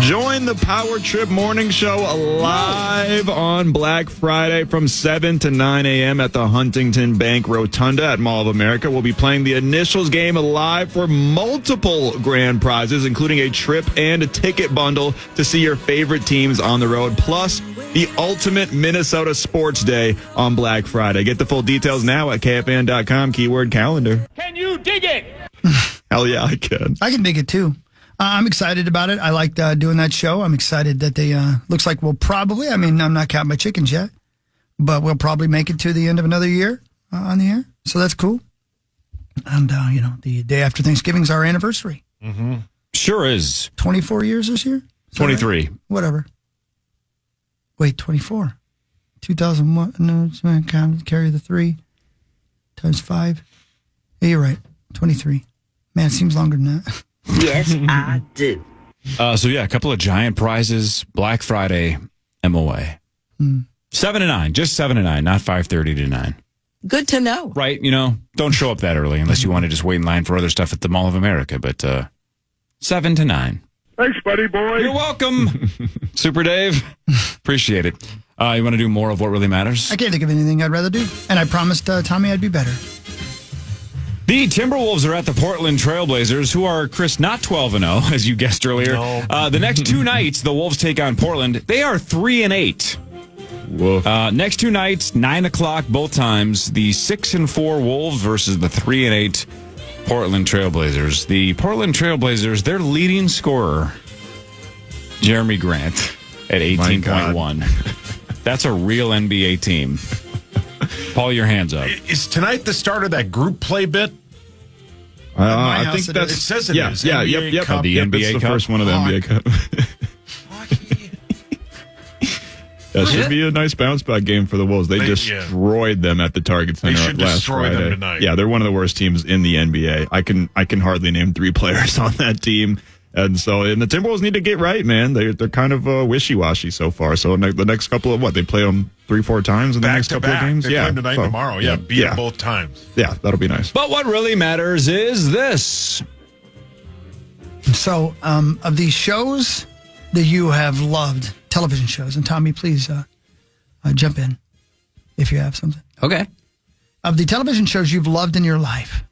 Join the Power Trip Morning Show live on Black Friday from 7 to 9 a.m. at the Huntington Bank Rotunda at Mall of America. We'll be playing the Initials game live for multiple grand prizes, including a trip and a ticket bundle to see your favorite teams on the road, plus the ultimate Minnesota sports day on Black Friday. Get the full details now at KFAN.com, keyword calendar. Can you dig it? Hell yeah, I can. I can dig it too. I'm excited about it. I like doing that show. I'm excited that they, looks like we'll probably, I'm not counting my chickens yet, but we'll probably make it to the end of another year on the air. So that's cool. And, the day after Thanksgiving is our anniversary. Mm-hmm. Sure is. 24 years this year? 23. Right? Whatever. Wait, 24. 2001. No, carry the 3 times 5. Yeah, you're right. 23. Man, it seems longer than that. Yes, I do. A couple of giant prizes. Black Friday MOA. 7 to 9. Just 7 to 9, not 5:30 to 9. Good to know. Right, don't show up that early unless you want to just wait in line for other stuff at the Mall of America. But 7 to 9. Thanks, buddy boy. You're welcome. Super Dave. Appreciate it. You want to do more of what really matters? I can't think of anything I'd rather do. And I promised Tommy I'd be better. The Timberwolves are at the Portland Trailblazers, who are, Chris, not 12-0, as you guessed earlier. No. The next 2 nights, the Wolves take on Portland. They are 3-8. Woof. Next 2 nights, 9 o'clock both times. The 6-4 Wolves versus the 3-8 Portland Trailblazers. The Portland Trailblazers, their leading scorer, Jeremy Grant, at 18.1. That's a real NBA team. Paul, your hands up. Is tonight the start of that group play bit? I think It that's... says it is. Yeah, NBA yep. Cup. The NBA it's the Cup. first one of the NBA Cup. That should be a nice bounce back game for the Wolves. They destroyed them at the Target Center They should last destroy Friday. them tonight. Yeah, they're one of the worst teams in the NBA. I can hardly name 3 players on that team. And the Timberwolves need to get right, man. They're kind of wishy-washy so far. So the next couple of they play them 3-4 times in the next couple of games? They play them tonight and tomorrow. Yeah, beat them both times. Yeah, that'll be nice. But what really matters is this. So, of these shows that you have loved, television shows, and Tommy, please jump in if you have something. Okay. Of the television shows you've loved in your life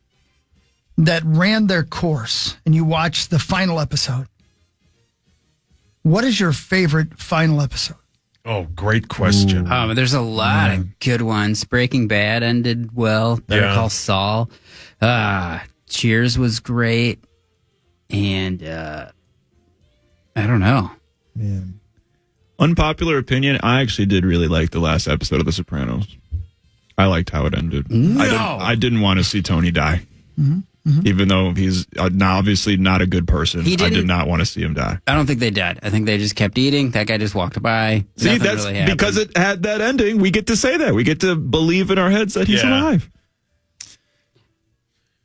that ran their course and you watched the final episode, what is your favorite final episode? Oh, great question. There's a lot of good ones. Breaking Bad ended well. Better Call Saul. Cheers was great. And I don't know. Man. Unpopular opinion, I actually did really like the last episode of The Sopranos. I liked how it ended. No. I didn't want to see Tony die. Mm-hmm. Even though he's now obviously not a good person. I did not want to see him die. I don't think they died. I think they just kept eating. That guy just walked by. See, Nothing that's really happened. because it had that ending. We get to say that. We get to believe in our heads that he's alive.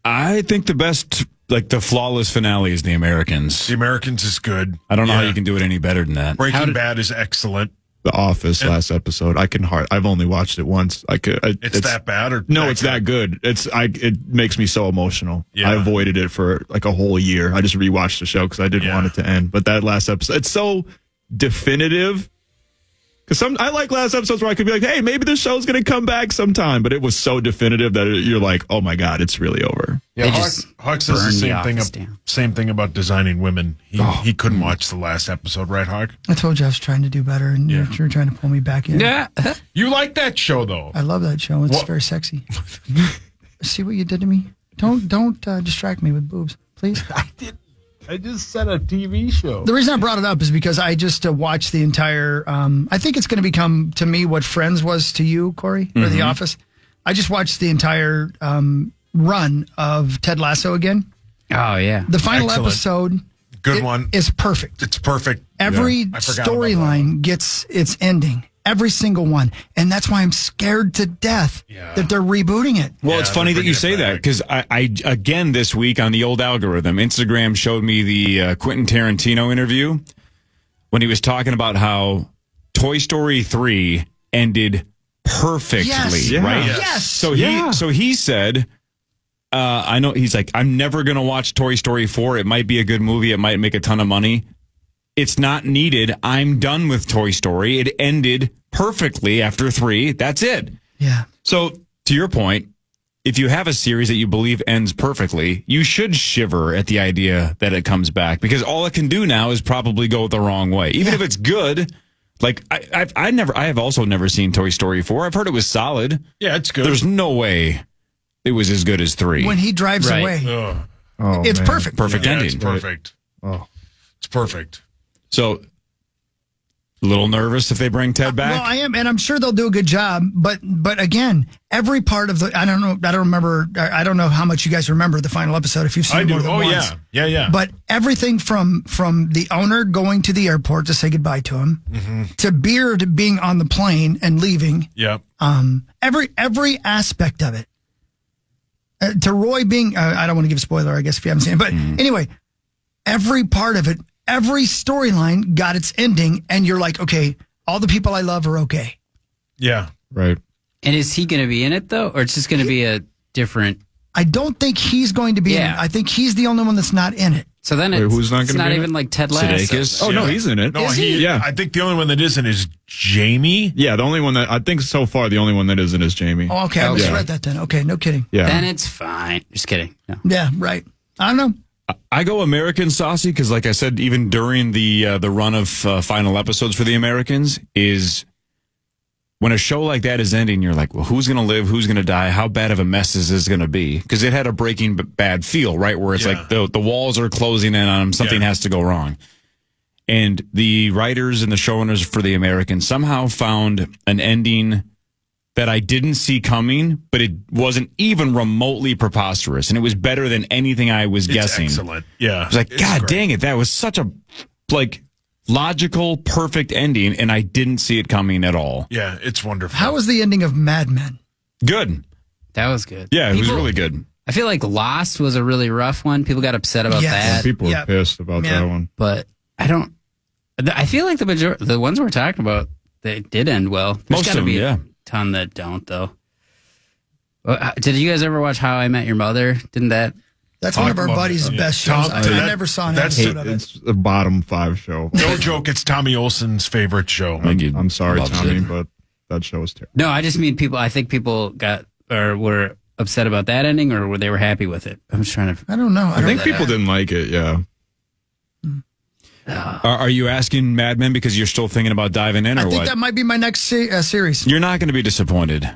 I think the best, the flawless finale is The Americans. The Americans is good. I don't know how you can do it any better than that. Breaking Bad is excellent. The Office last episode. I've only watched it once. It's that bad or no? It's that good. It makes me so emotional. Yeah. I avoided it for a whole year. I just rewatched the show because I didn't want it to end. But that last episode, it's so definitive. Because I like last episodes where I could be like, hey, maybe this show's going to come back sometime. But it was so definitive that you're like, oh my God, it's really over. Yeah, Hawk says the same thing about Designing Women. He couldn't watch the last episode, right, Hawk? I told you I was trying to do better, and you're trying to pull me back in. Yeah. You like that show, though. I love that show. It's very sexy. See what you did to me? Don't distract me with boobs, please. I just said a TV show. The reason I brought it up is because I just watched the entire. I think it's going to become to me what Friends was to you, Corey, or The Office. I just watched the entire run of Ted Lasso again. Oh yeah, the final episode. Good one. Is perfect. It's perfect. Every storyline gets its ending. Every single one. And that's why I'm scared to death that they're rebooting it. Well, it's funny that you say that because I again this week on the old algorithm, Instagram showed me the Quentin Tarantino interview when he was talking about how Toy Story 3 ended perfectly, right? Yes. So he said, I know he's like, I'm never going to watch Toy Story 4. It might be a good movie. It might make a ton of money. it's not needed. I'm done with Toy Story. It ended perfectly after 3. That's it. Yeah. So, to your point, if you have a series that you believe ends perfectly, you should shiver at the idea that it comes back, because all it can do now is probably go the wrong way. Even if it's good, like I have also never seen Toy Story 4. I've heard it was solid. Yeah, it's good. There's no way it was as good as 3. When he drives away, it's perfect. Perfect ending. It's perfect. Oh. It's perfect. So, a little nervous if they bring Ted back? Well, I am, and I'm sure they'll do a good job. But again, every part of I don't know how much you guys remember the final episode if you've seen it more than once. Yeah. But everything from the owner going to the airport to say goodbye to him, to Beard being on the plane and leaving. Yep. Every aspect of it. To Roy being, I don't want to give a spoiler, I guess, if you haven't seen it. But anyway, every part of it, every storyline got its ending, and you're like, okay, all the people I love are okay. Yeah. Right. And is he going to be in it, though? Or it's just going to be a different... I don't think he's going to be in it. I think he's the only one that's not in it. So then who's not it's gonna not be in even it? like Ted Lasso. Sudeikis? Oh, no, he's in it. No, Is he? Yeah. I think the only one that isn't is Jamie. Yeah, the only one that, I think so far, the only one that isn't is Jamie. Oh, okay. I misread that then. Okay, no kidding. Yeah. Then it's fine. Just kidding. No. Yeah, right. I don't know. I go American saucy because, like I said, even during the run of final episodes for the Americans, is when a show like that is ending, you're like, well, who's going to live? Who's going to die? How bad of a mess is this going to be? Because it had a Breaking Bad feel, right? Where it's like the walls are closing in on them. Something has to go wrong. And the writers and the showrunners for the Americans somehow found an ending that I didn't see coming, but it wasn't even remotely preposterous. And it was better than anything I was guessing. Excellent. Yeah. I was like, God dang it. That was such a, logical, perfect ending, and I didn't see it coming at all. Yeah, it's wonderful. How was the ending of Mad Men? Good. That was good. Yeah, it was really good. I feel like Lost was a really rough one. People got upset about that. People were pissed about that one. But I feel like the ones we're talking about, they did end well. There's Most gotta of them, be yeah. a ton that don't, though. Did you guys ever watch How I Met Your Mother? Didn't that? That's one of our buddies' best shows. I never saw an episode of it. It's a bottom 5 show. No joke, it's Tommy Olsen's favorite show. I'm sorry, Loves Tommy, it. but that show is terrible. No, I just mean people. I think people were upset about that ending, or they were happy with it. I'm just trying to. I don't know. I think people didn't like it, yeah. Are you asking Mad Men because you're still thinking about diving in, or I think what? that might be my next series. You're not going to be disappointed.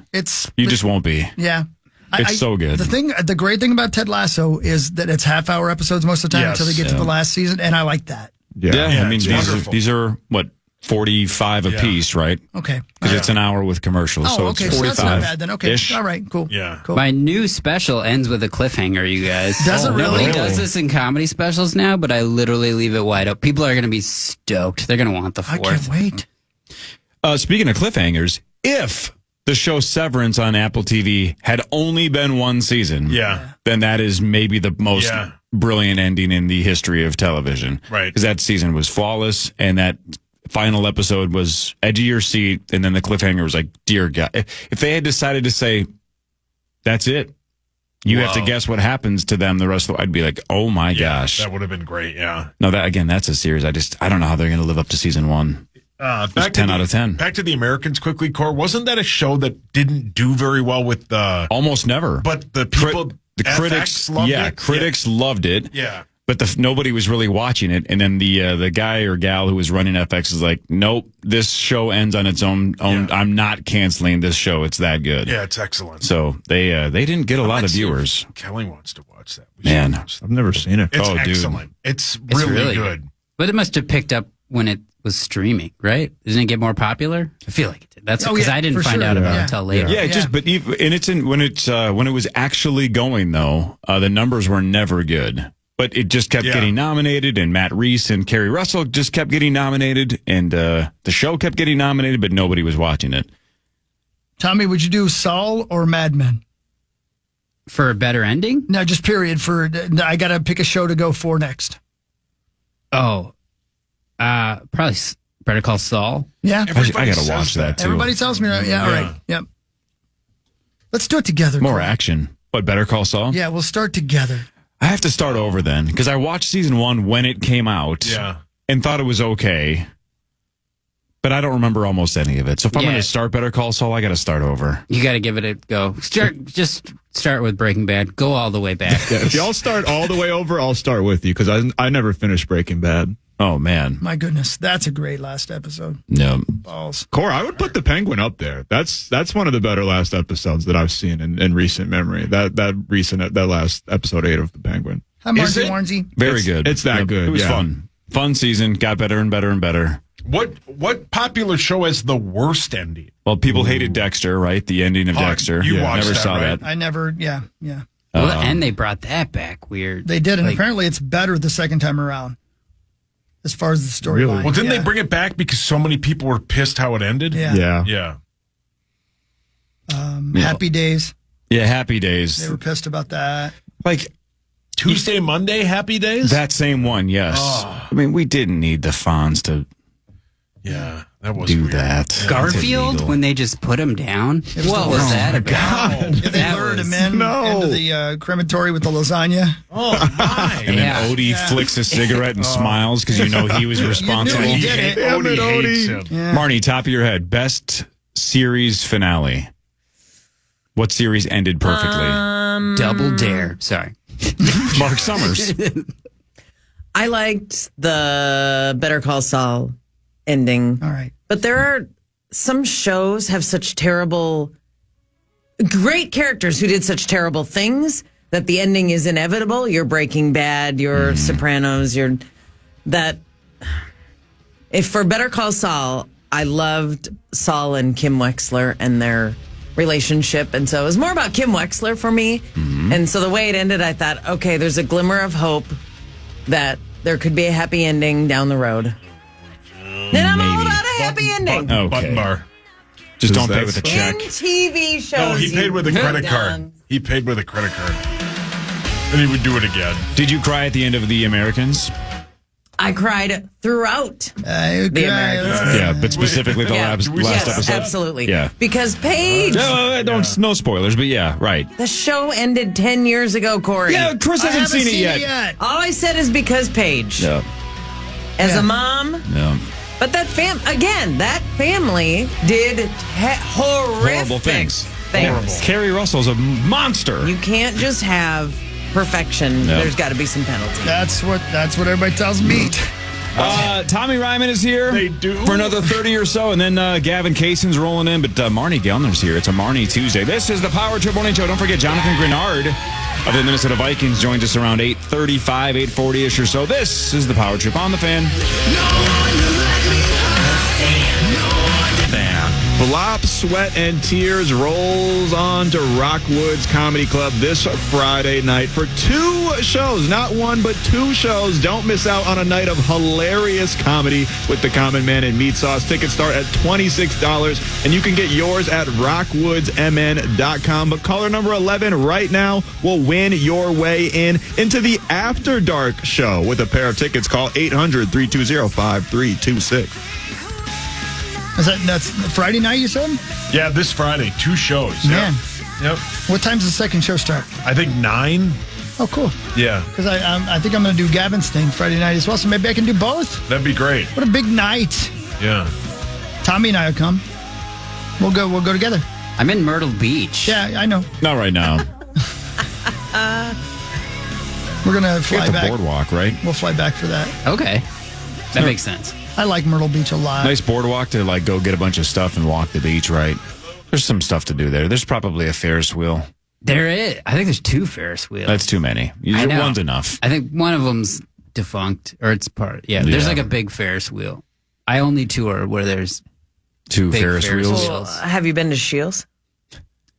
You just won't be. Yeah. It's so good. The great thing about Ted Lasso is that it's half-hour episodes most of the time until they get to the last season, and I like that. Yeah, I mean, it's these are what, 45 apiece, right? Okay. Because it's an hour with commercials, Oh, so okay. it's So 45. that's not bad then. Okay. Ish. All right. Cool. Yeah. Cool. My new special ends with a cliffhanger, you guys. Does it really? Nobody does this in comedy specials now, but I literally leave it wide open. People are going to be stoked. They're going to want the I fourth. can't wait. Speaking of cliffhangers, if the show Severance on Apple TV had only been one season, then that is maybe the most brilliant ending in the history of television. Right. Because that season was flawless, and that final episode was edge of your seat, and then the cliffhanger was like, dear God. If they had decided to say, that's it, you have to guess what happens to them the rest of the, I'd be like, oh my gosh. That would have been great, No, that's a series. I don't know how they're going to live up to season 1. Back 10 out of 10. Back to the Americans quickly, Core. Wasn't that a show that didn't do very well with the... Almost never. But the people... the critics loved it. Critics loved it. Yeah. But nobody was really watching it. And then the guy or gal who was running FX is like, nope, this show ends on its own. I'm not canceling this show. It's that good. Yeah, it's excellent. So they didn't get a lot of viewers. Kelly wants to watch that. Man, I've never seen it. It's dude. excellent. It's really good. But it must have picked up when it was streaming, right? Didn't it get more popular? I feel like it did. That's because I didn't find out about it until later. Yeah, when it was actually going though, the numbers were never good. But it just kept getting nominated, and Matt Reese and Kerry Russell just kept getting nominated, and the show kept getting nominated, but nobody was watching it. Tommy, would you do Saul or Mad Men? For a better ending? No, just period. I got to pick a show to go for next. Oh, probably Better Call Saul. Yeah. I got to watch that too. Everybody tells me that. Yeah, all right. Yep. Let's do it together. More Corey. action. What, Better Call Saul? Yeah, we'll start together. I have to start over then, because I watched season 1 when it came out. Yeah. and thought it was okay. But I don't remember almost any of it. So if I'm going to start Better Call Saul, I got to start over. You got to give it a go. Just start with Breaking Bad. Go all the way back. Yeah, if y'all start all the way over, I'll start with you because I never finished Breaking Bad. Oh, man. My goodness, that's a great last episode. No. Balls. Core, I would put the Penguin up there. That's one of the better last episodes that I've seen in recent memory. That last episode 8 of the Penguin. Hi, Marcy Warnsey. Very good. It's that good. It was fun. Fun season. Got better and better and better. What popular show has the worst ending? Well, people hated Dexter, right? The ending of Dexter. You watched never that, saw right? that. I never, yeah. Well, and they brought that back. Weird. They did, and apparently it's better the second time around. As far as the storyline. Well, didn't they bring it back because so many people were pissed how it ended? Yeah. Happy Days. Yeah, Happy Days. They were pissed about that. Like Tuesday, Monday, Happy Days? that same one, yes. Oh. I mean, we didn't need the Fonz to that was do weird. that. Garfield, when they just put him down? What was that about? Yeah, they lured him into the crematory with the lasagna. Oh, my. And then Odie flicks a cigarette and smiles because he was responsible. he did it. Odie hates him. Yeah. Marnie, top of your head, best series finale. What series ended perfectly? Double Dare. Sorry. Mark Summers. I liked the Better Call Saul ending. All right. But there are some shows have such great characters who did such terrible things that the ending is inevitable. You're Breaking Bad, you're Sopranos, if for Better Call Saul, I loved Saul and Kim Wexler and their relationship. And so it was more about Kim Wexler for me. And so the way it ended, I thought, okay, there's a glimmer of hope that there could be a happy ending down the road. Then I'm all about a happy ending. Button bar. Just don't pay with a check. In TV shows. No, he paid with a credit card. He paid with a credit card. And he would do it again. Did you cry at the end of The Americans? I cried throughout the Americans. Yeah, but specifically the last Yes, episode. absolutely. Yeah. Because Paige, No spoilers, but yeah, right. the show ended 10 years ago, Corey. Yeah, Chris hasn't seen it yet. All I said is because Paige. Yeah. As a mom. Yeah. But that family did horrific Horrible things. things. Carrie Russell's a monster. You can't just have perfection. No. There's got to be some penalty. That's what everybody tells me. Tommy Ryman is here. They do. For another 30 or so, and then Gavin Kaysen's rolling in, but Marnie Gellner's here. It's a Marnie Tuesday. This is the Power Trip Morning Show. Don't forget, Jonathan Grenard of the Minnesota Vikings joins us around 8:35, 8:40-ish or so. This is the Power Trip on the Fan. Flop, Sweat, and Tears rolls on to Rockwood's Comedy Club this Friday night for 2 shows. Not one, but 2 shows. Don't miss out on a night of hilarious comedy with the Common Man and Meat Sauce. Tickets start at $26, and you can get yours at rockwoodsmn.com. But caller number 11 right now will win your way into the After Dark show with a pair of tickets. Call 800-320-5326. That's Friday night, you said? Yeah, this Friday, 2 shows. Man. Yep. What time's the second show start? I think 9. Oh, cool. Yeah. Because I think I'm going to do Gavin's thing Friday night as well, so maybe I can do both. That'd be great. What a big night. Yeah. Tommy and I will come. We'll go together. I'm in Myrtle Beach. Yeah, I know. Not right now. We're going to fly the back. boardwalk, right? We'll fly back for that. Okay. That makes sense. I like Myrtle Beach a lot. Nice boardwalk to go get a bunch of stuff and walk the beach, right? There's some stuff to do there. There's probably a Ferris wheel. There is. I think there's 2 Ferris wheels. That's too many. I know. One's enough. I think one of them's defunct, or it's part. Yeah, there's like a big Ferris wheel. I only tour where there's 2 big Ferris wheels. Well, have you been to Shields?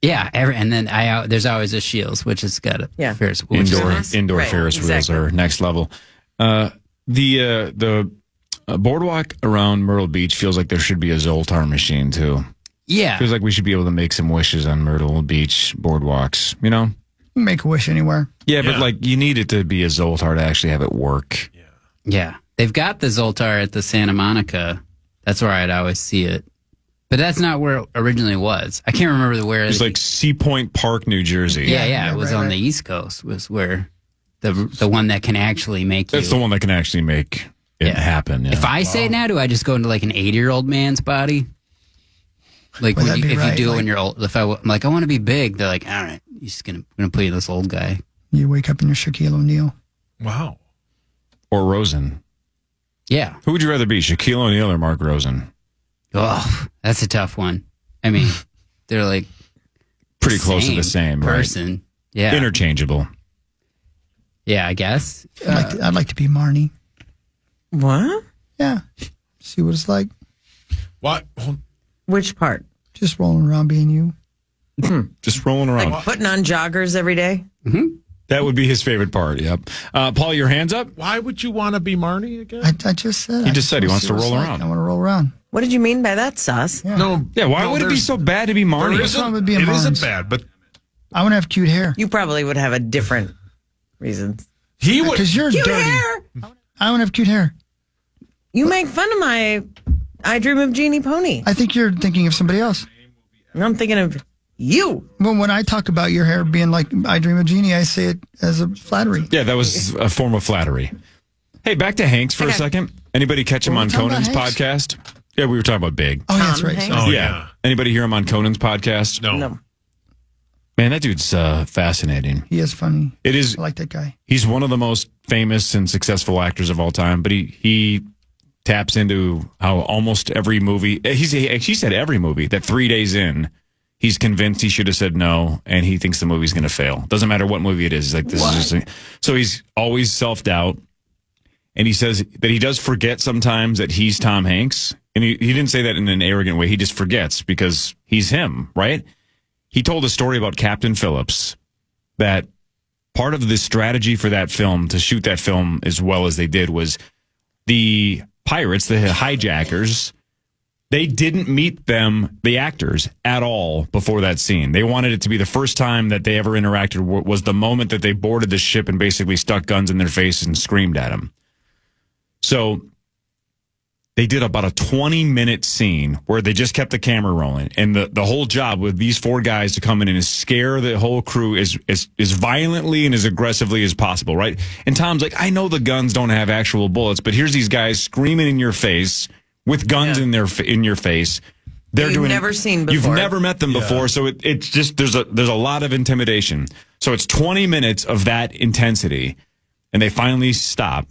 Yeah, and then there's always a Shields, which has got a Ferris wheel. Indoor Right, Ferris wheels exactly. are next level. The boardwalk around Myrtle Beach feels like there should be a Zoltar machine too. Yeah. Feels like we should be able to make some wishes on Myrtle Beach boardwalks, you know? Make a wish anywhere. Yeah, but you need it to be a Zoltar to actually have it work. Yeah. They've got the Zoltar at the Santa Monica. That's where I'd always see it. But that's not where it originally was. I can't remember where It's like Sea Point Park, New Jersey. Yeah, it was on the East Coast was where the one that can actually make That's you. the one that can actually make it happen. Yeah. If I say it now, do I just go into like an 80-year-old man's body? Like Well, when that'd be if right, you do it like- when you're old, I'm like, I want to be big. They're like, all right, you're just gonna play this old guy. You wake up and you're Shaquille O'Neal. Wow. Or Rosen. Yeah. Who would you rather be, Shaquille O'Neal or Mark Rosen? Oh, that's a tough one. I mean, they're like Pretty close to the same, person. right? Yeah. Interchangeable. Yeah, I guess. I'd like to be Marney. What? Yeah. See what it's like. What? Which part? Just rolling around being you. Just rolling around. Like putting on joggers every day? That would be his favorite part, yep. Paul, your hands up? Why would you want to be Marnie again? I just said. He just said he wants to roll like. around. I want to roll around. What did you mean by that, Sus? No. Yeah, why no, would it be there's- so bad to be Marnie? There What's wrong with isn't, being it isn't Marnes? bad, but I want to have cute hair. You probably would have a different reasons. he would. Because you're Cute dirty. hair! I want to have cute hair. You make fun of my I Dream of Jeannie Pony. I think you're thinking of somebody else. And I'm thinking of you. Well, when I talk about your hair being like I Dream of Jeannie, I say it as a flattery. Yeah, that was a form of flattery. Hey, back to Hanks for a second. Anybody catch him Were we on talking about Conan's Hanks? podcast? Yeah, we were talking about Big. Oh, yeah, that's Tom right. Hanks? Oh, yeah. yeah. Anybody hear him on Conan's podcast? No. Man, that dude's fascinating. He is funny. It is. I like that guy. He's one of the most famous and successful actors of all time, but he taps into how almost every movie, he said every movie, that 3 days in, he's convinced he should have said no, and he thinks the movie's going to fail. Doesn't matter what movie it is. He's like, this is just so he's always self-doubt, and he says that he does forget sometimes that he's Tom Hanks, and he didn't say that in an arrogant way. He just forgets because he's him, right? He told a story about Captain Phillips, that part of the strategy for that film, to shoot that film as well as they did, was the pirates, the hijackers, they didn't meet them, the actors, at all before that scene. They wanted it to be the first time that they ever interacted was the moment that they boarded the ship and basically stuck guns in their faces and screamed at them. So they did about a 20-minute scene where they just kept the camera rolling. And the whole job with these four guys to come in and scare the whole crew as violently and as aggressively as possible, right? And Tom's like, I know the guns don't have actual bullets, but here's these guys screaming in your face with guns in your face. You've never seen before. You've never met them before, so it's just there's a lot of intimidation. So it's 20 minutes of that intensity, and they finally stop.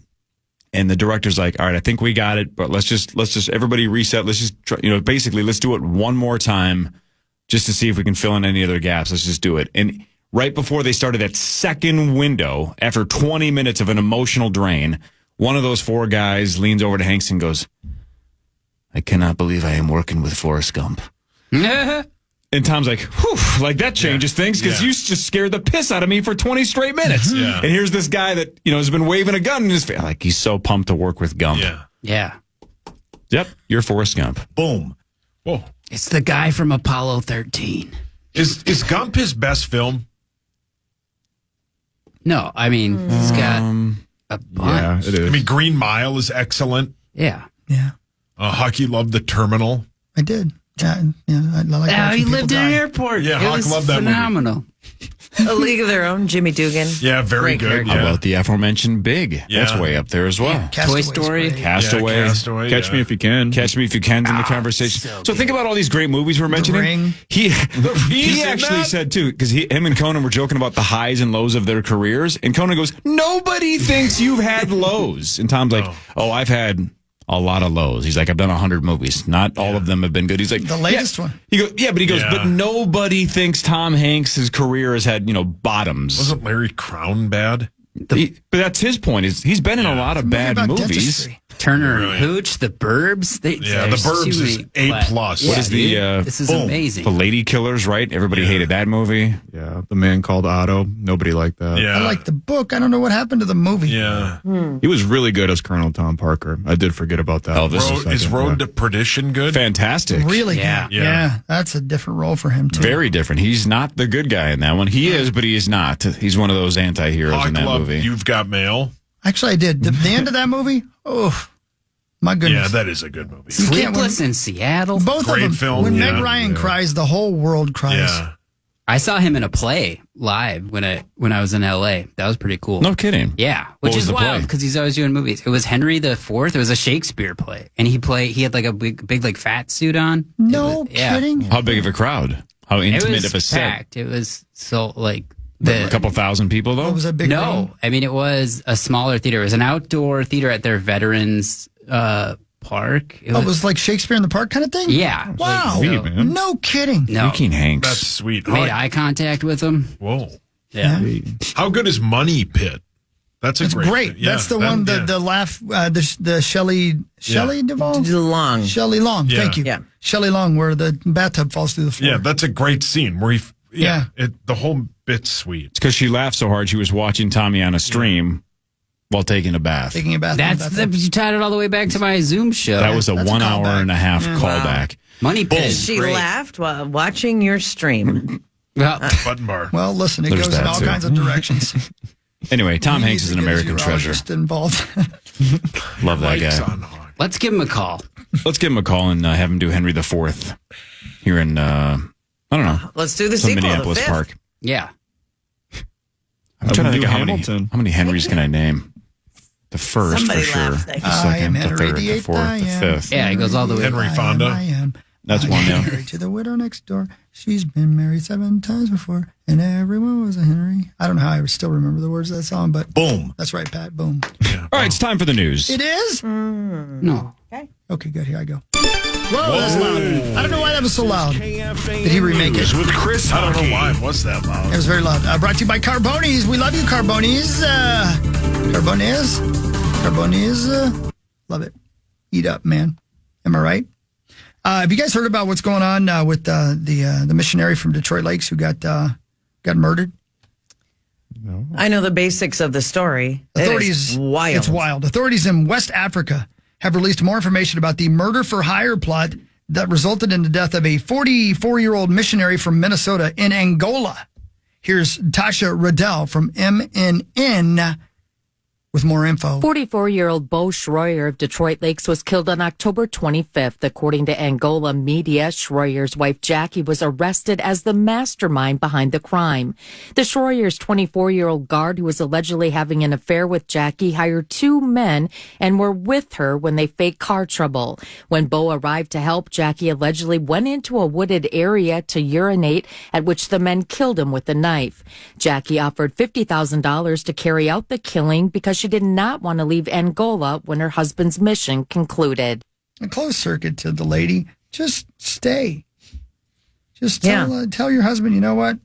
And the director's like, all right, I think we got it, but let's just everybody reset. Let's just try, basically let's do it one more time just to see if we can fill in any other gaps. Let's just do it. And right before they started that second window, after 20 minutes of an emotional drain, one of those four guys leans over to Hanks and goes, I cannot believe I am working with Forrest Gump. And Tom's like, whew, like that changes things because you just scared the piss out of me for 20 straight minutes. Yeah. And here's this guy that, has been waving a gun in his face. Like, he's so pumped to work with Gump. Yeah. Yeah. Yep, you're Forrest Gump. Boom. Whoa. It's the guy from Apollo 13. Is Gump his best film? No, I mean, he's got a bunch. it is. I mean, Green Mile is excellent. Yeah. Yeah, Hucky loved The Terminal. I did. Yeah, I like Oh, watching he people lived in die. an airport. Yeah, it Hawk was loved that movie. phenomenal. A League of Their Own, Jimmy Dugan. Yeah, very Great good. character. How Yeah. about the aforementioned Big? Yeah. That's way up there as well. Castaway's Toy Story. great. Castaway. Yeah, Castaway. Catch Me If You Can. Catch Me If You Can's in the conversation. So think about all these great movies we're mentioning. Ring. He He's in actually that? said too, because him and Conan were joking about the highs and lows of their careers, and Conan goes, "Nobody thinks you've had lows." And Tom's like, "Oh, I've had a lot of lows." He's like, "I've done 100 movies. Not all of them have been good." He's like, The latest yeah. one. He goes, "Yeah," but he goes, Yeah. "But nobody thinks Tom Hanks' career has had Oh. bottoms." Wasn't Larry Crown bad? But that's his point. Is he's been in a lot of Movie bad about movies. dentistry. Turner Really? and Hooch, The Burbs. Yeah, The Burbs is A+. What is the, this is boom. amazing. The Lady Killers, right? Everybody hated that movie. Yeah, The Man Called Otto. Nobody liked that. Yeah. I like the book. I don't know what happened to the movie. Yeah. He was really good as Colonel Tom Parker. I did forget about that. Elvis. Is Road to Perdition good? Fantastic. Really Yeah. good. Yeah. That's a different role for him, too. Very different. He's not the good guy in that one. He is, but he is not. He's one of those anti-heroes Hawk in that loved movie. You've Got Mail. Actually, I did. The end of that movie, oh, my Yeah, goodness. that is a good movie. You can't Sleepless in Seattle. Both Great of them. film, When yeah. Meg Ryan cries, the whole world cries. Yeah. I saw him in a play live when I was in LA. That was pretty cool. No kidding. Yeah, which What was is the wild play? because he's always doing movies. It was Henry IV. It was a Shakespeare play, and he had like a big like fat suit on. No yeah. kidding. How big of a crowd? How It intimate was of a set? packed. It was so like A couple thousand people, though? What was that big room? no. I mean, it was a smaller theater. It was an outdoor theater at their Veterans Park. It was like Shakespeare in the Park kind of thing? Yeah. Wow. Sweet, man. No kidding. No. Freaking Hanks. That's sweet. Made eye contact with him. Whoa. Yeah. How good is Money Pit? That's a It's great. great. Yeah, That's the one, the laugh, the Shelley Duvall? Long. Shelley Long. Yeah. Thank you. Yeah. Shelley Long, where the bathtub falls through the floor. Yeah, that's a great scene where Yeah. the whole bit's sweet. It's because she laughed so hard she was watching Tommy on a stream while taking a bath. Taking a bath. You tied it all the way back to my Zoom show. That was a That's a 1 hour callback. and a half Yeah. callback. Money Pit. She Great. laughed while watching your stream. Well, Button bar. Well, listen, it There's goes in that all too. kinds of directions. Anyway, Tom Hanks is an American treasure. Just involved. Love that Mike's guy. on hog. let's give him a call. Let's give him a call and have him do Henry IV here in, I don't know, Let's do the some sequel. Minneapolis the fifth. Park. Yeah. I'm trying to would think do of Hamilton. how many Henrys can I name? The first Somebody for sure. laughed. The I am second, the Henry third, the the Eighth. fourth, I the am fifth. Yeah, he goes all the way. Henry I Fonda. am. That's I one, am yeah. Married to the widow next door. She's been married 7 times before, and everyone was a Henry. I don't know how I still remember the words of that song, but Boom. that's right, Pat. Boom. All right, it's time for the news. It is? No. Okay, good. Here I go. Whoa, that's loud. I don't know why that was so loud. Did he remake it? With Chris I don't know Hockey. why it was that loud. It was very loud. Brought to you by Carbonis. We love you, Carbonis. Carbonis. Love it. Eat up, man. Am I right? Have you guys heard about what's going on with the missionary from Detroit Lakes who got murdered? I know the basics of the story. Authorities, It is wild. It's wild. Authorities in West Africa have released more information about the murder for hire plot that resulted in the death of a 44-year-old missionary from Minnesota in Angola. Here's Tasha Riddell from MNN with more info. 44-year-old Bo Schroyer of Detroit Lakes was killed on October 25th. According to Angola media, Schroyer's wife Jackie was arrested as the mastermind behind the crime. The Schroyer's 24-year-old guard, who was allegedly having an affair with Jackie, hired 2 men and were with her when they faked car trouble. When Bo arrived to help, Jackie allegedly went into a wooded area to urinate, at which the men killed him with a knife. Jackie offered $50,000 to carry out the killing because she did not want to leave Angola when her husband's mission concluded. A closed circuit to the lady. Just stay. Just tell your husband, you know what?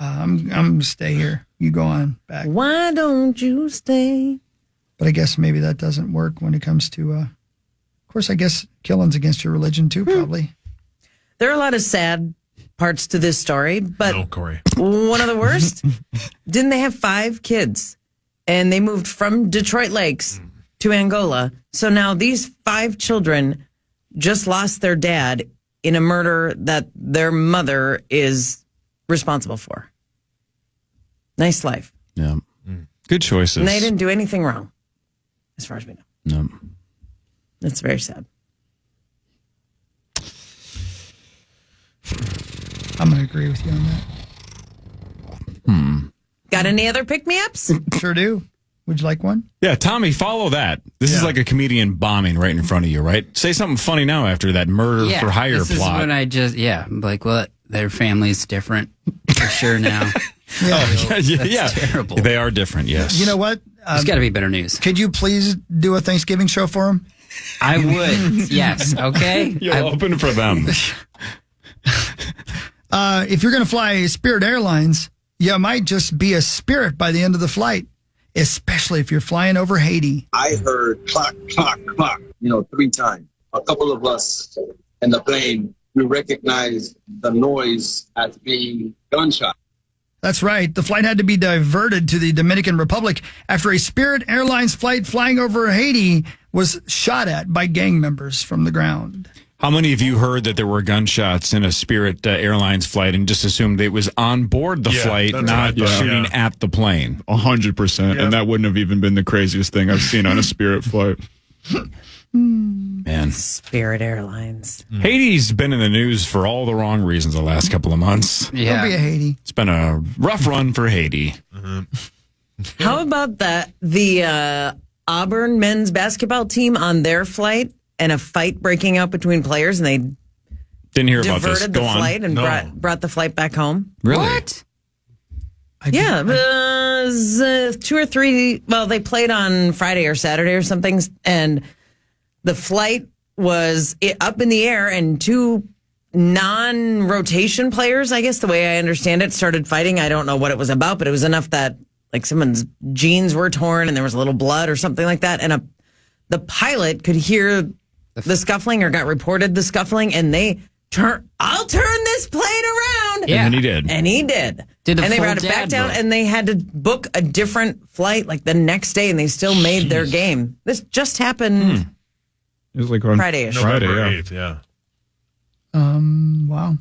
I'm going to stay here. You go on back. Why don't you stay? But I guess maybe that doesn't work when it comes to, of course, I guess killing's against your religion too, probably. There are a lot of sad parts to this story, but No, Corey. one of the worst, didn't they have 5 kids? And they moved from Detroit Lakes to Angola. So now these 5 children just lost their dad in a murder that their mother is responsible for. Nice life. Yeah. Good choices. And they didn't do anything wrong, as far as we know. No. That's very sad. I'm going to agree with you on that. Got any other pick-me-ups? Sure do. Would you like one? Yeah, Tommy, follow that. This is like a comedian bombing right in front of you, right? Say something funny now after that murder for hire this plot. is when I just, I'm like, well, their family's different for sure now. yeah. terrible. They are different, yes. You know what? There's got to be better news. Could you please do a Thanksgiving show for him? I would. Yes. Okay. You'll open for them. If you're going to fly Spirit Airlines, you might just be a spirit by the end of the flight, especially if you're flying over Haiti. I heard clock, clock, clock, 3 times. A couple of us in the plane, we recognized the noise as being gunshot. That's right. The flight had to be diverted to the Dominican Republic after a Spirit Airlines flight flying over Haiti was shot at by gang members from the ground. How many of you heard that there were gunshots in a Spirit Airlines flight and just assumed it was on board the flight, that's not what I thought, shooting yeah. at the plane? 100%. Yeah. And that wouldn't have even been the craziest thing I've seen on a Spirit flight. Man. Spirit Airlines. Haiti's been in the news for all the wrong reasons the last couple of months. Don't be a Haiti. It's been a rough run for Haiti. How about the Auburn men's basketball team on their flight and a fight breaking out between players, and they Didn't hear about this. diverted Go the on. flight and brought the flight back home? Really? What? Yeah, it was 2 or 3. Well, they played on Friday or Saturday or something, and the flight was up in the air, and 2 non-rotation players, I guess the way I understand it, started fighting. I don't know what it was about, but it was enough that like someone's jeans were torn and there was a little blood or something like that. And the pilot could hear the scuffling or got reported the scuffling, and they I'll turn this plane around. Yeah. And he did. And he did. Did the and they full brought it back dad down, book. and they had to book a different flight like the next day, and they still made their game. This just happened It was like on Friday-ish. Friday, November yeah. 8th, yeah. Wow.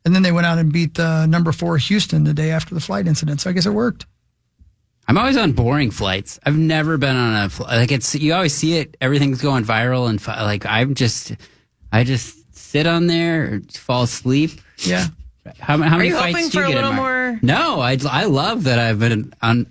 And then they went out and beat number 4 Houston the day after the flight incident. So I guess it worked. I'm always on boring flights. I've never been on a like it's. You always see it. Everything's going viral, and like I just sit on there, or fall asleep. Yeah. How many you fights hoping do you for a get in little Mark? more? No, I love that I've been on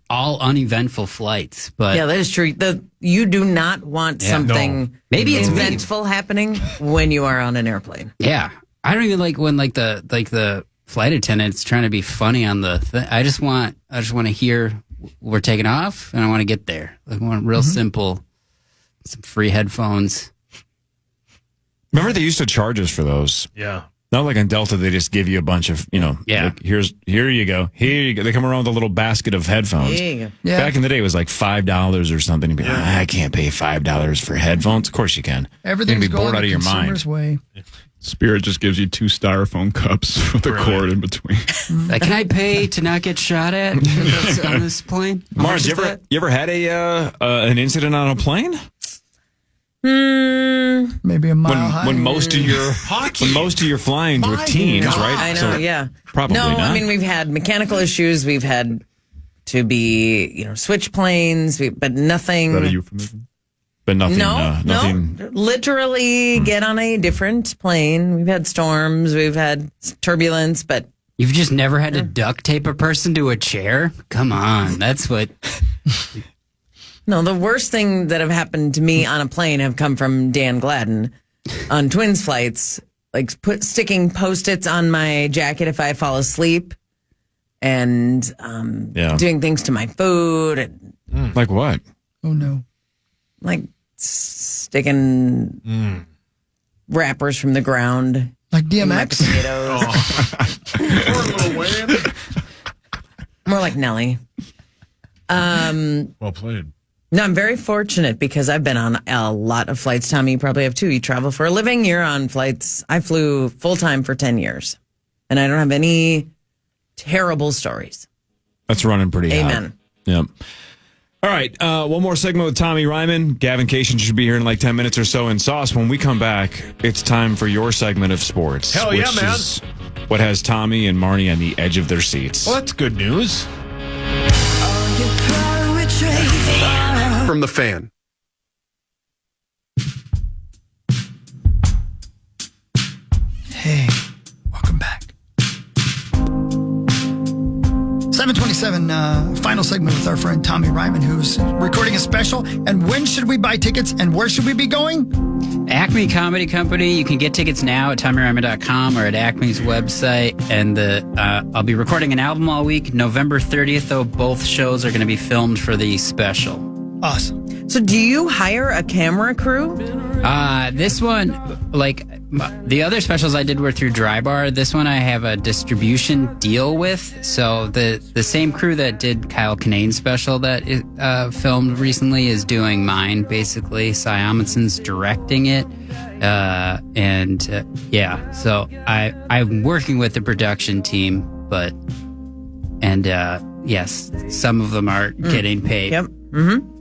all uneventful flights, but Yeah, that is true. You do not want something Maybe it's me. eventful happening when you are on an airplane. yeah, I don't even like when the flight attendant's trying to be funny on the thing. I just want to hear we're taking off, and I want to get there. I want real simple, some free headphones. Remember they used to charge us for those. Yeah. Not like on Delta, they just give you a bunch of, like, here you go. Here you go. They come around with a little basket of headphones. There you go. Yeah. Back in the day, it was like $5 or something. You'd be like, I can't pay $5 for headphones. Of course you can. Everything's You're gonna be going bored the out of your consumer's mind. way. Spirit just gives you 2 styrofoam cups with a cord in between. Like, can I pay to not get shot at on this plane? How much Mars, is that? you ever had an incident on a plane? Maybe a mile high. When most of your flying's with teens, right? I know, So yeah. probably no, not. I mean, we've had mechanical issues. We've had to be, switch planes, but nothing. Is that a euphemism? But nothing. No, nothing. no. Literally get on a different plane. We've had storms. We've had turbulence, but You've just never had to duct tape a person to a chair? Come on, that's what. no, the worst thing that have happened to me on a plane have come from Dan Gladden on twins flights, like sticking Post-its on my jacket if I fall asleep, and doing things to my food, and Like what? Oh, no. like sticking wrappers from the ground. Like in my DMX? potatoes. More like Nelly. Well played. No, I'm very fortunate because I've been on a lot of flights. Tommy, you probably have too. You travel for a living. You're on flights. I flew full time for 10 years, and I don't have any terrible stories. That's running pretty hot. Amen. Yep. All right. One more segment with Tommy Ryman. Gavin Cation should be here in like 10 minutes or so in Sauce. When we come back, it's time for your segment of sports. Hell yeah, which man. is what has Tommy and Marney on the edge of their seats. Well, that's good news. From the Fan. Hey, welcome back. 727, final segment with our friend Tommy Ryman, who's recording a special. And when should we buy tickets, and where should we be going? Acme Comedy Company. You can get tickets now at TommyRyman.com or at Acme's website. And I'll be recording an album all week. November 30th, though, both shows are going to be filmed for the special. Awesome. So, do you hire a camera crew? This one, like the other specials I did were through Dry Bar. This one I have a distribution deal with. So the same crew that did Kyle Kinane's special that filmed recently is doing mine, basically. Cy Amundsen's directing it. So I'm working with the production team, yes, some of them are getting paid. Yep. Mm-hmm.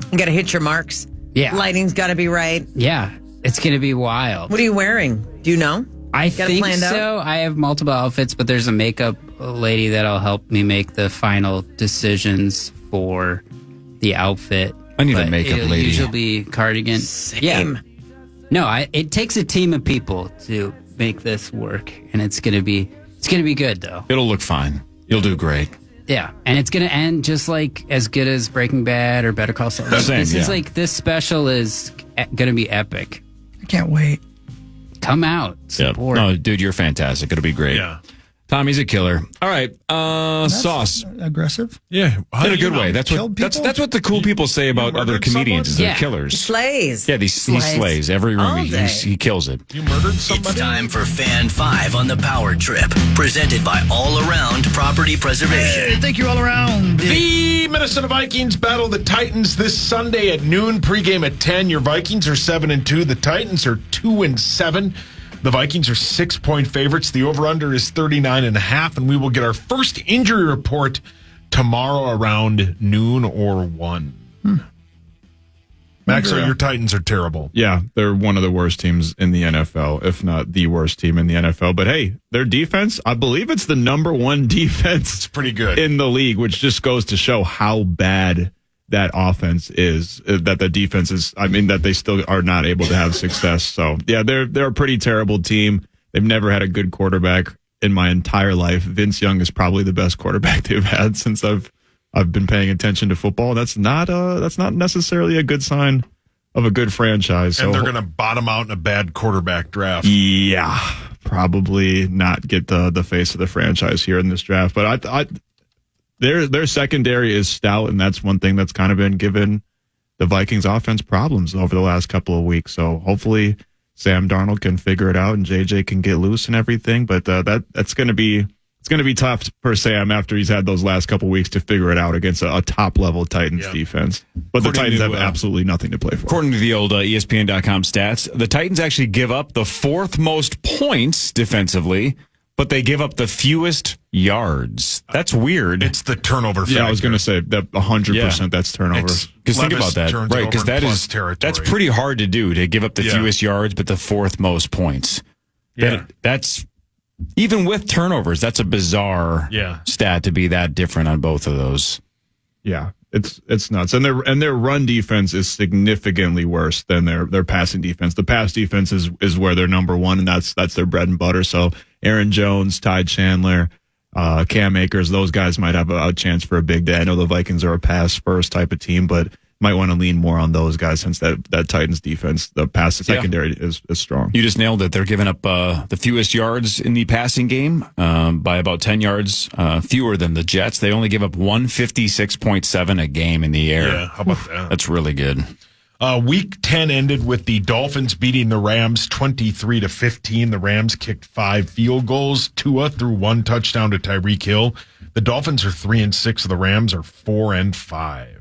You got to hit your marks. Yeah. Lighting's got to be right. Yeah. It's going to be wild. What are you wearing? Do you know? I Got it think planned so. out? I have multiple outfits, but there's a makeup lady that'll help me make the final decisions for the outfit. I need a but makeup it'll lady. usually be cardigan. Same. No, it takes a team of people to make this work, and it's gonna be good though. It'll look fine. You'll do great. Yeah, and it's gonna end just like as good as Breaking Bad or Better Call Saul. Same, This is yeah. like this special is gonna be epic. I can't wait. Come out, Yeah. support. No, dude, you're fantastic. It'll be great. Yeah. Tommy's a killer. All right, Sauce. Aggressive. Yeah. In a good way. That's killed what people? what the cool people say about murdered other comedians. Is someone? they're Yeah. killers. Slays. Yeah, he slays every All room. day. He kills it. You murdered It's somebody? time for Fan 5 on the Power Trip, presented by All Around Property Preservation. Hey, thank you all around. The Minnesota Vikings battle the Titans this Sunday at noon. Pregame at 10. Your Vikings are 7-2. The Titans are 2-7. The Vikings are 6-point favorites. The over-under is 39.5, and we will get our first injury report tomorrow around noon or 1. Max, your Titans are terrible. Yeah, they're one of the worst teams in the NFL, if not the worst team in the NFL. But hey, their defense, I believe it's the number one defense It's pretty good. in the league, which just goes to show how bad that offense is, that the defense is, that they still are not able to have success. So, yeah, they're a pretty terrible team. They've never had a good quarterback in my entire life. Vince Young is probably the best quarterback they've had since I've been paying attention to football. That's not necessarily a good sign of a good franchise. And So they're going to bottom out in a bad quarterback draft. yeah, probably not get the face of the franchise here in this draft. But their secondary is stout, and that's one thing that's kind of been giving the Vikings offense problems over the last couple of weeks. So hopefully Sam Darnold can figure it out and JJ can get loose and everything. But that's going to be tough for Sam after he's had those last couple of weeks to figure it out against a top level Titans defense. But the According Titans to, have absolutely nothing to play for. According to the old ESPN.com stats, the Titans actually give up the fourth most points defensively, but they give up the fewest yards. That's weird. It's the turnover factor. Yeah, I was going to say that 100% that's turnovers. Because think about that, right? Because that's pretty hard to do, to give up the fewest yards but the fourth most points. Yeah, that's even with turnovers. That's a bizarre stat to be that different on both of those. Yeah, it's nuts, and their run defense is significantly worse than their passing defense. The pass defense is where they're number one, and that's their bread and butter. So Aaron Jones, Ty Chandler, Cam Akers, those guys might have a chance for a big day. I know the Vikings are a pass first type of team, but might want to lean more on those guys since that Titans defense, the pass secondary is strong. You just nailed it. They're giving up the fewest yards in the passing game by about 10 yards fewer than the Jets. They only give up 156.7 a game in the air. Yeah, how about that? That's really good. Week 10 ended with the Dolphins beating the Rams 23-15. The Rams kicked 5 field goals. Tua threw 1 touchdown to Tyreek Hill. The Dolphins are 3-6. The Rams are 4-5.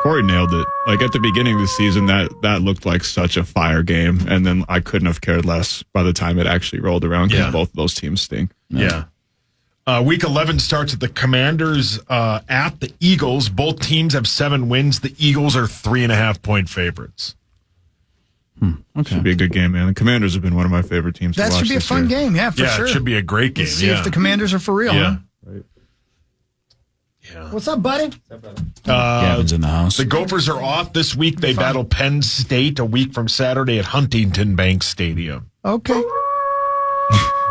Corey nailed it. Like at the beginning of the season, that looked like such a fire game, and then I couldn't have cared less by the time it actually rolled around because both of those teams stink. Yeah. Week 11 starts with the Commanders at the Eagles. Both teams have 7 wins. The Eagles are 3.5-point favorites. Okay. Should be a good game, man. The Commanders have been one of my favorite teams to watch. That should be a this fun year. game, yeah, for sure. It should be a great game. Let's see if the Commanders are for real. Yeah. Huh? What's up, buddy? Gavin's in the house. The Gophers are off this week. They battle Penn State a week from Saturday at Huntington Bank Stadium. Okay.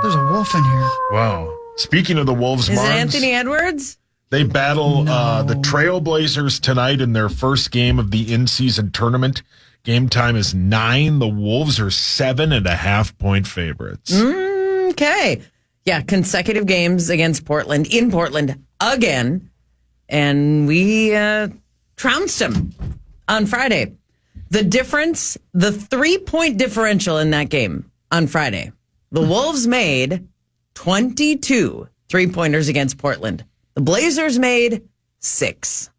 There's a wolf in here. Wow. Speaking of the Wolves, Is it Marns, Anthony Edwards? they battle the Trailblazers tonight in their first game of the in-season tournament. Game time is 9. The Wolves are 7.5-point favorites. Okay. Yeah, consecutive games against Portland, in Portland again. And we trounced them on Friday. The difference, the 3-point differential in that game on Friday, the Wolves made 22 3-pointers against Portland. The Blazers made 6.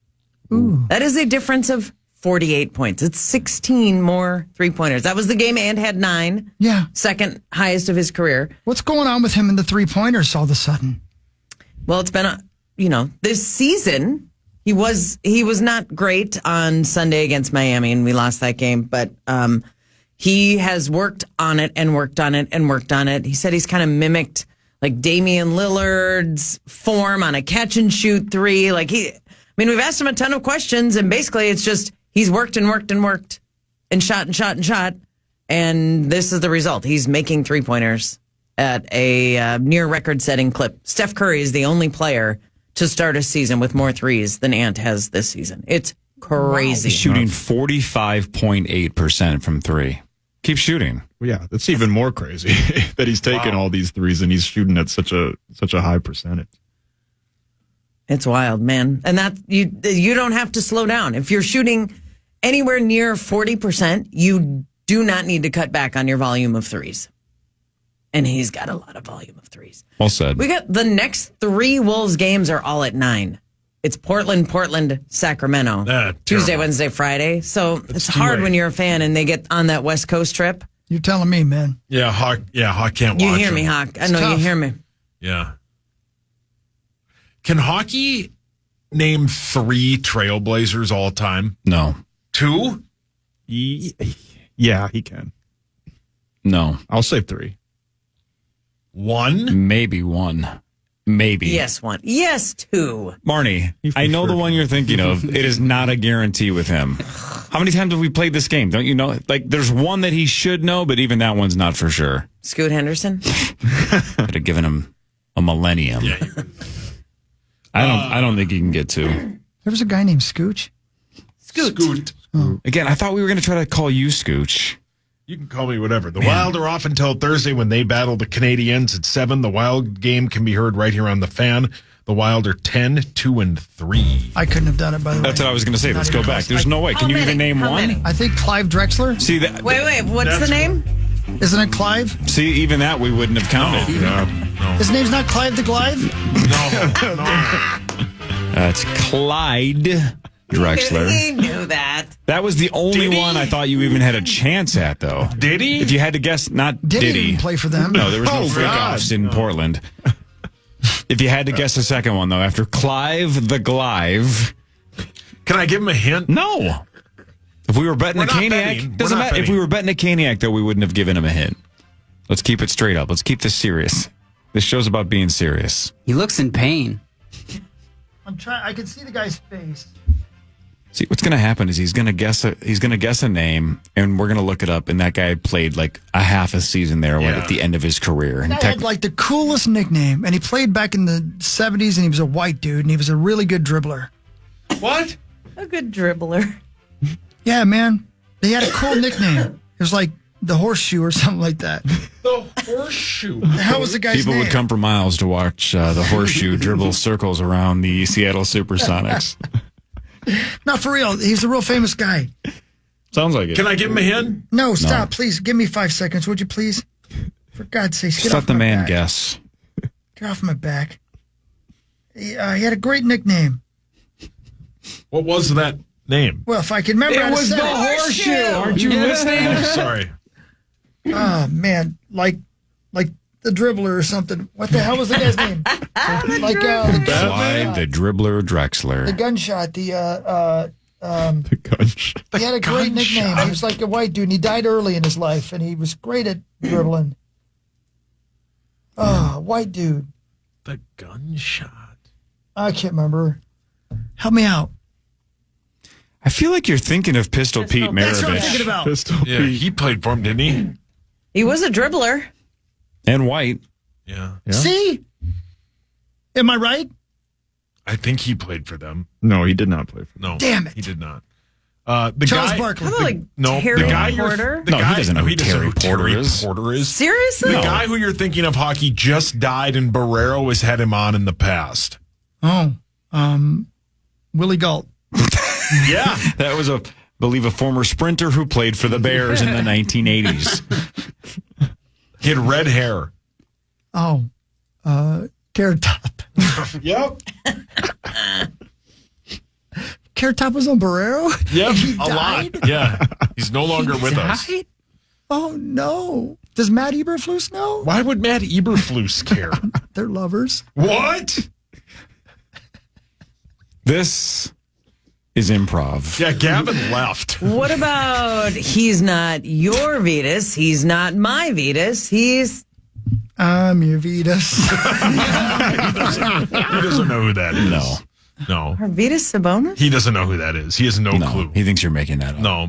Ooh. That is a difference of 48 points. It's 16 more 3-pointers. That was the game and had 9. Yeah. Second highest of his career. What's going on with him in the 3-pointers all of a sudden? Well, it's been this season, he was not great on Sunday against Miami, and we lost that game. But he has worked on it and worked on it and worked on it. He said he's kind of mimicked like Damian Lillard's form on a catch and shoot 3. mean, we've asked him a ton of questions, and basically it's just he's worked and worked and worked and shot and shot and shot, and this is the result. He's making three-pointers at a near record-setting clip. Steph Curry is the only player to start a season with more threes than Ant has this season. It's crazy. He's shooting 45.8% from three. Keep shooting. Yeah, that's even more crazy that he's taking all these threes and he's shooting at such a high percentage. It's wild, man. And that you don't have to slow down. If you're shooting anywhere near 40%, you do not need to cut back on your volume of threes. And he's got a lot of volume of threes. Well said. We got the next 3 Wolves games are all at 9. It's Portland, Sacramento. Tuesday, Wednesday, Friday. So it's hard when you're a fan and they get on that West Coast trip. You're telling me, man. Yeah, Hawk can't watch. You hear me, Hawk. I know you hear me. Yeah. Can hockey name 3 Trailblazers all time? No. 2? Yeah, he can. No. I'll say 3. 1? Maybe 1. Maybe. Yes, 1. Yes, 2. Marnie, I know the one you're thinking of. It is not a guarantee with him. How many times have we played this game? Don't you know? Like, there's one that he should know, but even that one's not for sure. Scoot Henderson? Could have given him a millennium. Yeah. I don't think he can get 2. There was a guy named Scooch. Scoot. Again, I thought we were going to try to call you Scooch. You can call me whatever. The Wild are off until Thursday when they battle the Canadiens at 7. The Wild game can be heard right here on the Fan. The Wild are 10-2-3. I couldn't have done it, by the way. That's what I was going to say. Let's go back. There's no way. Can you even name one? I think Clive Drexler. See that? Wait. What's the name? Isn't it Clive? See, even that we wouldn't have counted. No. His name's not Clive the Glide? No. It's Clyde Drexler. He knew that. That was the only Did he? one I thought you even had a chance at, though. Did he? If you had to guess, not Did did he even play for them? No, there was no Oh, freak God. offs in Portland. If you had to guess the second one, though, after Clive the Glive, Can I give him a hint? no. If we were betting We're a not Caniac, betting. doesn't We're not matter. If betting. we were betting a Caniac, though, we wouldn't have given him a hint. Let's keep it straight up. Let's keep this serious. This show's about being serious. He looks in pain. I'm trying. I can see the guy's face. See, what's going to happen is he's going to guess a name, and we're going to look it up. And that guy played like a half a season there at the end of his career. And That had like the coolest nickname, and he played back in the 70s, and he was a white dude, and he was a really good dribbler. What? A good dribbler. Yeah, man. They had a cool nickname. It was like the Horseshoe or something like that. The Horseshoe. The hell was the guy's people name? would come for miles to watch the Horseshoe dribble circles around the Seattle Supersonics. No, for real. He's a real famous guy. Sounds like it. Can I give him a hint? No, stop, please. Give me 5 seconds, would you please? For God's sake, Just let the man guess. guess. Get off my back. He had a great nickname. What was that name? Well, if I can remember how to say it. Horseshoe. Aren't you listening? Oh, sorry. Oh, man. Like the dribbler or something. What the hell was the guy's name? Like Clyde the Dribbler Drexler. the gunshot. The gunshot. He had a great nickname. He was like a white dude, and he died early in his life, and he was great at dribbling. Oh, white dude. The gunshot. I can't remember. Help me out. I feel like you're thinking of Pistol Pete That's what I'm thinking Maravich about. Pistol Yeah, Pete. he played for him, didn't he? He was a dribbler. and White. Yeah. See? Am I right? I think he played for them. No, he did not play for them. No. Damn it. He did not. The Charles guy, Barkley. How about like No, Terry the guy you're- Porter? the No, he guy- doesn't know who Terry Porter is. Porter is. Seriously? The guy who you're thinking of hockey just died, and Barrero has had him on in the past. Oh, Willie Galt. Yeah. That was believe a former sprinter who played for the Bears in the 1980s. He had red hair. Oh, Carrot Top. Yep. Carrot Top was on Barrero? Yep. He A died? lot. Yeah. He's no longer with us. Oh, no. Does Matt Eberflus know? Why would Matt Eberflus care? They're lovers. What? This is improv. Yeah, Gavin left. What about he's not your Vetus, he's not my Vetus, he's I'm your Vetus. He doesn't know who that is. No. No. Arvydas Sabonis? He doesn't know who that is. He has no clue. He thinks you're making that up. No.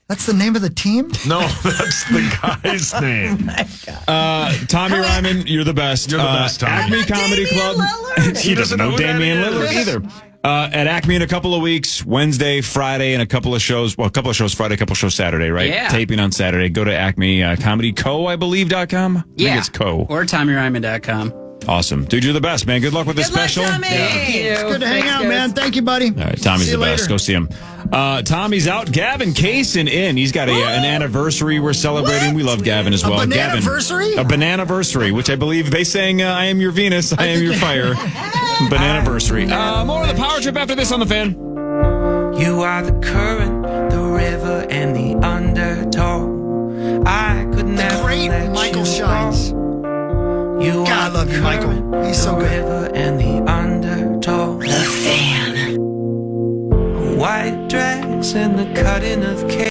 That's the name of the team? No, that's the guy's name. Tommy Ryman, you're the best. You're the best, Tommy. Acme Comedy Damian Club. Lillard? He doesn't know who that Damian is. Lillard either. At Acme in a couple of weeks, Wednesday, Friday, and a couple of shows. Well, a couple of shows Friday, a couple of shows Saturday, right? Yeah. Taping on Saturday. Go to Acme Comedy Co, I believe, .com. I think it's Co. Or TommyRyman.com. Awesome. Dude, you're the best, man. Good luck with the Good luck, special. Tommy. It's good to hang out, man. Thank you, buddy. All right, Tommy's See the you best. later. Go see him. Tommy's out. Gavin Kaysen in. He's got an anniversary we're celebrating. We love Gavin as well. Gavin, banana-versary? a banana-versary, which I believe they sang I am your Venus, I am your fire. Banana-versary. More of the Power Trip after this on the Fan. You are the current, the river, and the undertow. I could never great let Michael you Shines. Go. You God, I are love the you, Michael. current, He's so the good. river, and the undertow. The Fan. A white dress and the cutting of cake.